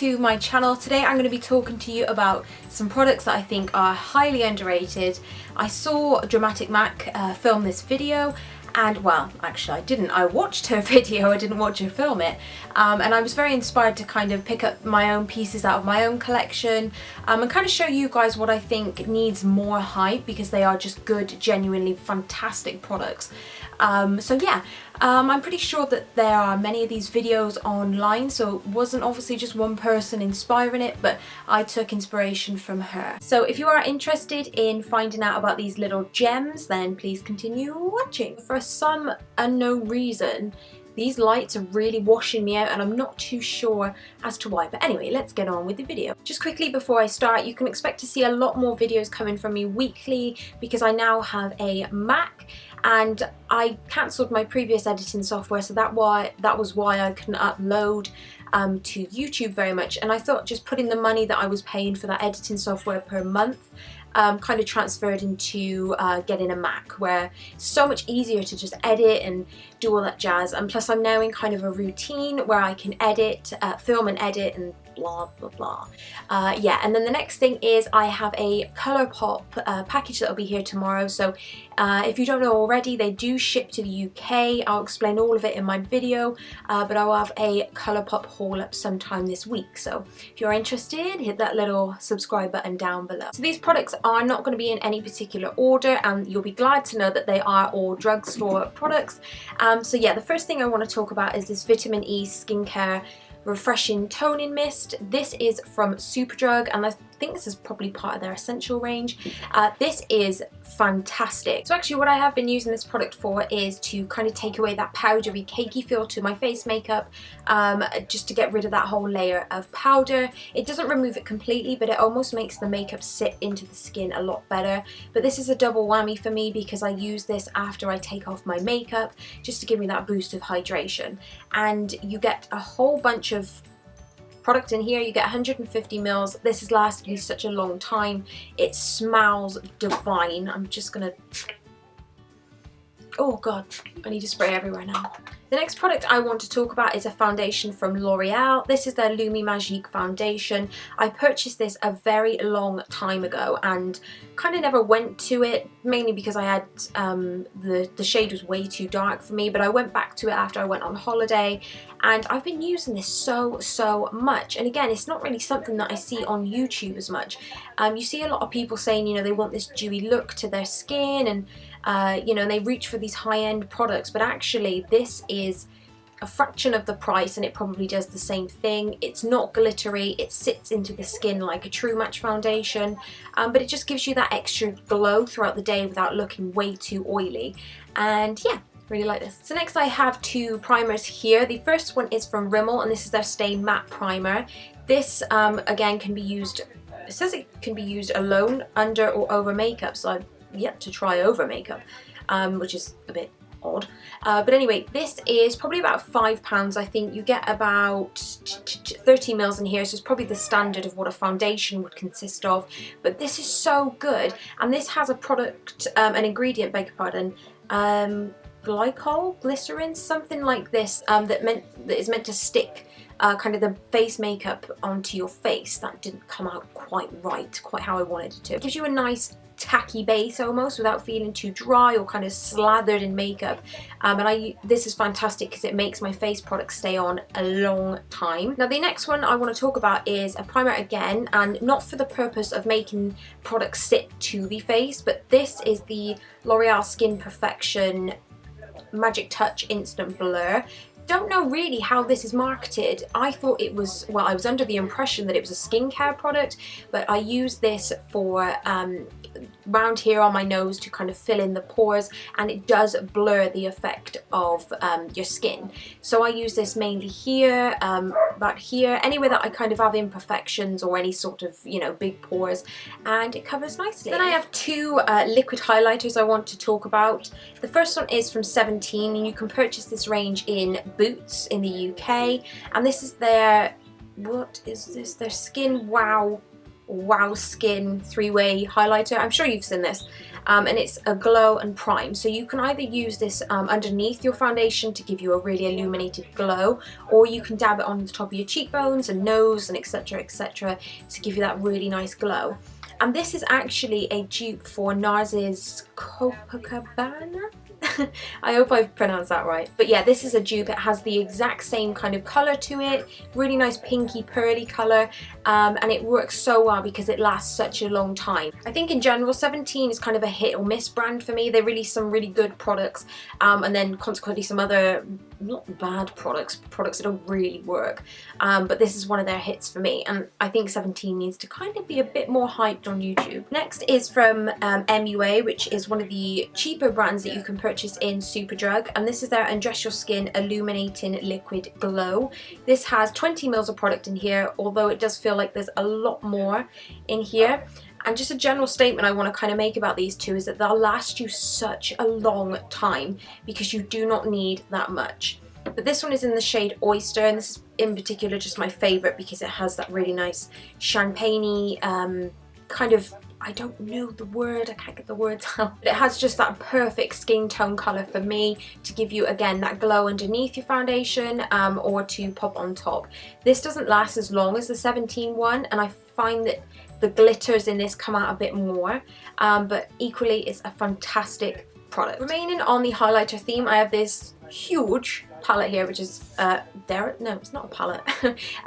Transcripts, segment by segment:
to my channel. Today I'm going to be talking to you about some products that I think are highly underrated. I saw Dramatic Mac film this video, and well, actually I didn't. I watched her video, I didn't watch her film it, and I was very inspired to kind of pick up my own pieces out of my own collection and kind of show you guys what I think needs more hype, because they are just good, genuinely fantastic products. So yeah, I'm pretty sure that there are many of these videos online, so it wasn't obviously just one person inspiring it, but I took inspiration from her. So if you are interested in finding out about these little gems, then please continue watching. For some unknown reason, these lights are really washing me out and I'm not too sure as to why. But anyway, let's get on with the video. Just quickly before I start, you can expect to see a lot more videos coming from me weekly because I now have a Mac and I cancelled my previous editing software, so that was why I couldn't upload to YouTube very much. And I thought just putting the money that I was paying for that editing software per month kind of transferred into getting a Mac, where it's so much easier to just edit and do all that jazz. And plus I'm now in kind of a routine where I can edit, film and edit and blah blah blah. Yeah, and then the next thing is I have a ColourPop package that'll be here tomorrow. So if you don't know already, they do ship to the UK. I'll explain all of it in my video, but I'll have a ColourPop haul up sometime this week. So if you're interested, hit that little subscribe button down below. So these products are not going to be in any particular order, and you'll be glad to know that they are all drugstore products. So yeah, the first thing I want to talk about is this Vitamin E Skincare Refreshing Toning Mist. This is from Superdrug, and I think this is probably part of their essential range. This is fantastic. So actually what I have been using this product for is to kind of take away that powdery cakey feel to my face makeup, just to get rid of that whole layer of powder. It doesn't remove it completely, but it almost makes the makeup sit into the skin a lot better. But this is a double whammy for me because I use this after I take off my makeup just to give me that boost of hydration. And you get a whole bunch of product in here. You get 150 mils. This has lasted me such a long time. It smells divine. I'm just gonna, oh god, I need to spray everywhere now. The next product I want to talk about is a foundation from L'Oreal. This is their Lumi Magique foundation. I purchased this a very long time ago and kind of never went to it, mainly because I had the shade was way too dark for me, but I went back to it after I went on holiday, and I've been using this so much. And again, it's not really something that I see on YouTube as much. You see a lot of people saying, you know, they want this dewy look to their skin, and you know, they reach for these high-end products, but actually this is a fraction of the price and it probably does the same thing. It's not glittery, it sits into the skin like a true match foundation, but it just gives you that extra glow throughout the day without looking way too oily. And yeah, really like this. So next I have two primers here. The first one is from Rimmel, and this is their Stay Matte Primer. This again can be used, it says it can be used alone, under or over makeup, so I've yet to try over makeup, which is a bit odd. But anyway, this is probably about £5. I think you get about 30 mils in here, so it's probably the standard of what a foundation would consist of. But this is so good, and this has a product, an ingredient, beg your pardon, glycerin, something like this, that is meant to stick kind of the face makeup onto your face. That didn't come out quite right, quite how I wanted it to. It gives you a nice tacky base almost without feeling too dry or kind of slathered in makeup, and this is fantastic because it makes my face products stay on a long time. Now the next one I want to talk about is a primer again, and not for the purpose of making products sit to the face, but this is the L'Oreal Skin Perfection Magic Touch Instant Blur. Don't know really how this is marketed. I thought it was, well, I was under the impression that it was a skincare product, but I use this for round here on my nose to kind of fill in the pores, and it does blur the effect of your skin. So I use this mainly here, about here, anywhere that I kind of have imperfections or any sort of, you know, big pores, and it covers nicely. Then I have two liquid highlighters I want to talk about. The first one is from 17, and you can purchase this range in Boots in the UK, and this is their, what is this, their Skin Wow Skin 3-way highlighter. I'm sure you've seen this. and it's a glow and prime. So you can either use this underneath your foundation to give you a really illuminated glow, or you can dab it on the top of your cheekbones and nose and etc to give you that really nice glow. And this is actually a dupe for NARS's Copacabana. I hope I've pronounced that right. But yeah, this is a dupe. It has the exact same kind of colour to it, really nice pinky pearly colour, and it works so well because it lasts such a long time. I think in general 17 is kind of a hit or miss brand for me. They release some really good products, and then consequently some other not bad products that don't really work, but this is one of their hits for me, and I think 17 needs to kind of be a bit more hyped on YouTube. Next is from MUA, which is one of the cheaper brands that you can purchase in Superdrug, and this is their Undress Your Skin Illuminating Liquid Glow. This has 20 mils of product in here, although it does feel like there's a lot more in here. And just a general statement I want to kind of make about these two is that they'll last you such a long time because you do not need that much. But this one is in the shade Oyster, and this is in particular just my favourite because it has that really nice champagne-y kind of, I don't know the word, I can't get the words out. But it has just that perfect skin tone colour for me to give you, again, that glow underneath your foundation, or to pop on top. This doesn't last as long as the 17 one, and I find that the glitters in this come out a bit more, but equally it's a fantastic product. Remaining on the highlighter theme, I have this huge palette here, which is no, it's not a palette.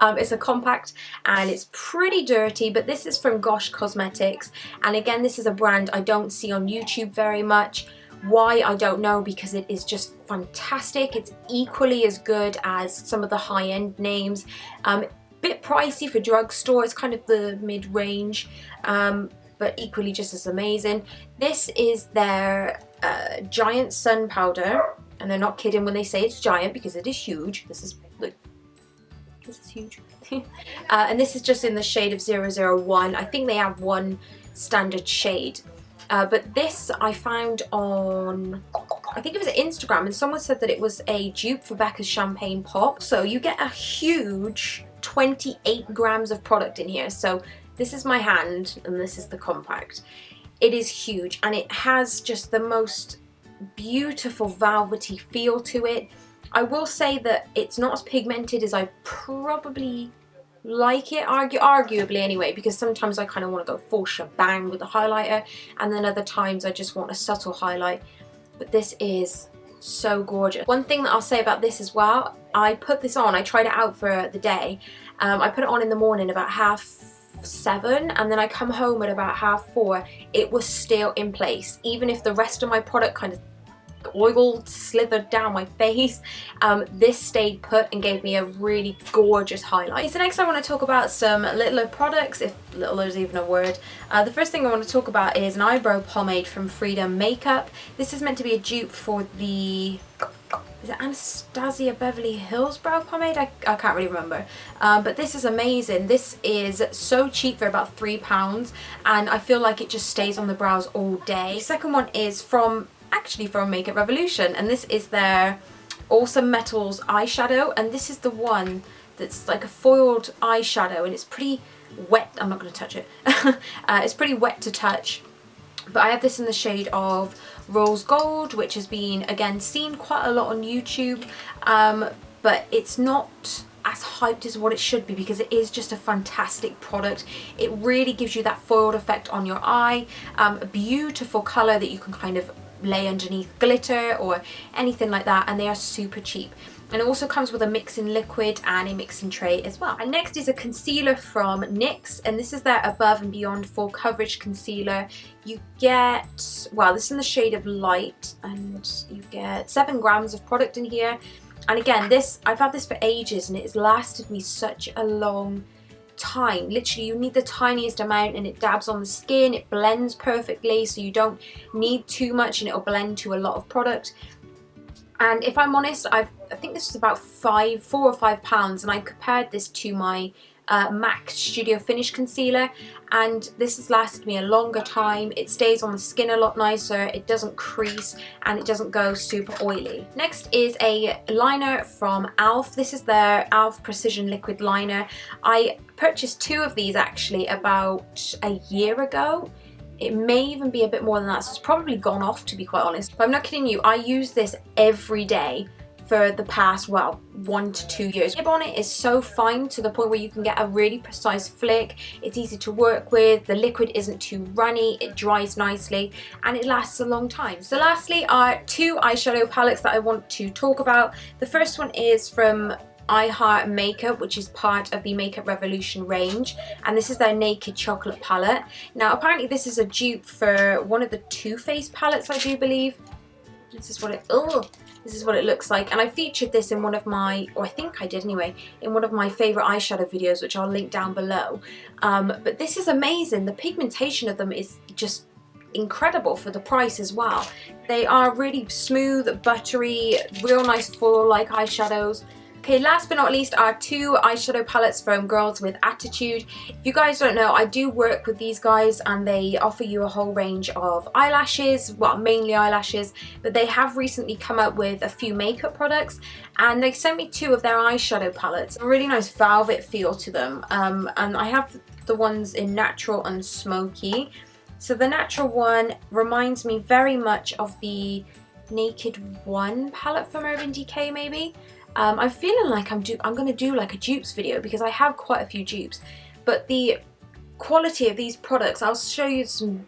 It's a compact, and it's pretty dirty, but this is from Gosh Cosmetics, and again, this is a brand I don't see on YouTube very much. Why, I don't know, because it is just fantastic. It's equally as good as some of the high-end names. Bit pricey for drugstore, it's kind of the mid-range, but equally just as amazing. This is their Giant Sun Powder, and they're not kidding when they say it's giant because it is huge. This is huge. And this is just in the shade of 001. I think they have one standard shade. But this I found on, I think it was Instagram, and someone said that it was a dupe for Becca's Champagne Pop. So you get a huge 28 grams of product in here. So this is my hand, and this is the compact. It is huge, and it has just the most beautiful velvety feel to it. I will say that it's not as pigmented as I probably like it, arguably anyway, because sometimes I kind of want to go full shebang with the highlighter, and then other times I just want a subtle highlight. But this is so gorgeous. One thing that I'll say about this as well, I put this on, I tried it out for the day. I put it on in the morning about 7:30, and then I come home at about 4:30. It was still in place, even if the rest of my product kind of oil slithered down my face. This stayed put and gave me a really gorgeous highlight. Okay, so next I want to talk about some littler products, if littler is even a word. The first thing I want to talk about is an eyebrow pomade from Freedom Makeup. This is meant to be a dupe for the, is it Anastasia Beverly Hills brow pomade? I can't really remember. But this is amazing. This is so cheap for about £3, and I feel like it just stays on the brows all day. The second one is actually from Makeup Revolution, and this is their Awesome Metals eyeshadow, and this is the one that's like a foiled eyeshadow, and it's pretty wet. I'm not going to touch it. It's pretty wet to touch, but I have this in the shade of Rose Gold, which has been, again, seen quite a lot on YouTube, but it's not as hyped as what it should be because it is just a fantastic product. It really gives you that foiled effect on your eye, a beautiful colour that you can kind of lay underneath glitter or anything like that, and they are super cheap. And it also comes with a mixing liquid and a mixing tray as well. And next is a concealer from NYX, and this is their Above and Beyond Full Coverage Concealer. You get, well, this is in the shade of Light, and you get 7 grams of product in here. And again, this, I've had this for ages, and it has lasted me such a long time. Literally, you need the tiniest amount, and it dabs on the skin. It blends perfectly, so you don't need too much, and it'll blend to a lot of product. And if I'm honest, I think this is about £4 or £5, and I compared this to my MAC Studio Finish Concealer, and this has lasted me a longer time. It stays on the skin a lot nicer, it doesn't crease, and it doesn't go super oily. Next is a liner from e.l.f. This is their e.l.f. Precision Liquid Liner. I purchased 2 of these actually about a year ago. It may even be a bit more than that, so it's probably gone off, to be quite honest. But I'm not kidding you, I use this every day for the past, well, 1 to 2 years. The nib on it is so fine to the point where you can get a really precise flick. It's easy to work with, the liquid isn't too runny, it dries nicely, and it lasts a long time. So lastly are 2 eyeshadow palettes that I want to talk about. The first one is from I Heart Makeup, which is part of the Makeup Revolution range, and this is their Naked Chocolate palette. Now apparently this is a dupe for one of the Too Faced palettes, I do believe. This is what it looks like, and I featured this in one of my, or I think I did anyway, in one of my favourite eyeshadow videos, which I'll link down below. But this is amazing. The pigmentation of them is just incredible for the price as well. They are really smooth, buttery, real nice full-like eyeshadows. Okay, last but not least are 2 eyeshadow palettes from Girls with Attitude. If you guys don't know, I do work with these guys and they offer you a whole range of eyelashes, well, mainly eyelashes, but they have recently come up with a few makeup products, and they sent me 2 of their eyeshadow palettes. A really nice velvet feel to them, and I have the ones in natural and smoky. So the natural one reminds me very much of the Naked One palette from Urban Decay, maybe. I'm feeling like I'm going to do like a dupes video, because I have quite a few dupes, but the quality of these products, I'll show you some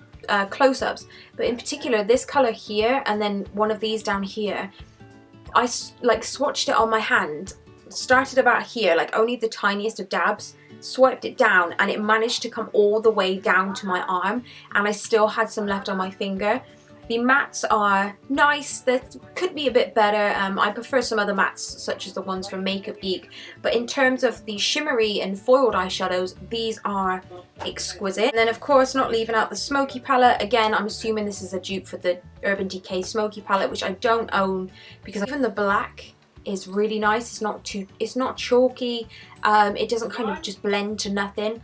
close-ups, but in particular this colour here and then one of these down here, I like swatched it on my hand, started about here, like only the tiniest of dabs, swiped it down, and it managed to come all the way down to my arm, and I still had some left on my finger. The mattes are nice, they could be a bit better. I prefer some other mattes such as the ones from Makeup Geek, but in terms of the shimmery and foiled eyeshadows, these are exquisite. And then of course, not leaving out the smoky palette, again I'm assuming this is a dupe for the Urban Decay smoky palette, which I don't own, because even the black is really nice. It's not chalky, it doesn't kind of just blend to nothing,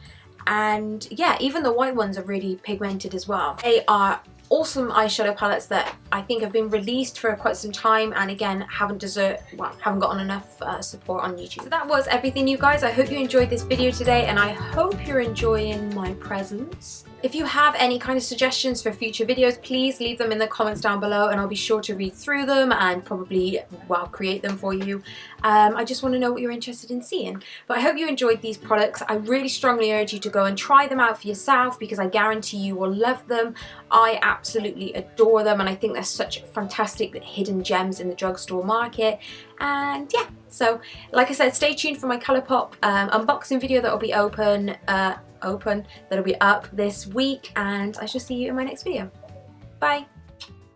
and yeah, even the white ones are really pigmented as well. They are awesome eyeshadow palettes that I think have been released for quite some time, and again haven't gotten enough support on YouTube. So that was everything, you guys. I hope you enjoyed this video today, and I hope you're enjoying my presence. If you have any kind of suggestions for future videos, please leave them in the comments down below, and I'll be sure to read through them and probably, well, create them for you. I just want to know what you're interested in seeing. But I hope you enjoyed these products. I really strongly urge you to go and try them out for yourself, because I guarantee you will love them. I absolutely adore them, and I think they're such fantastic hidden gems in the drugstore market. And yeah, so like I said, stay tuned for my ColourPop unboxing video that'll be that'll be up this week, and I shall see you in my next video. Bye!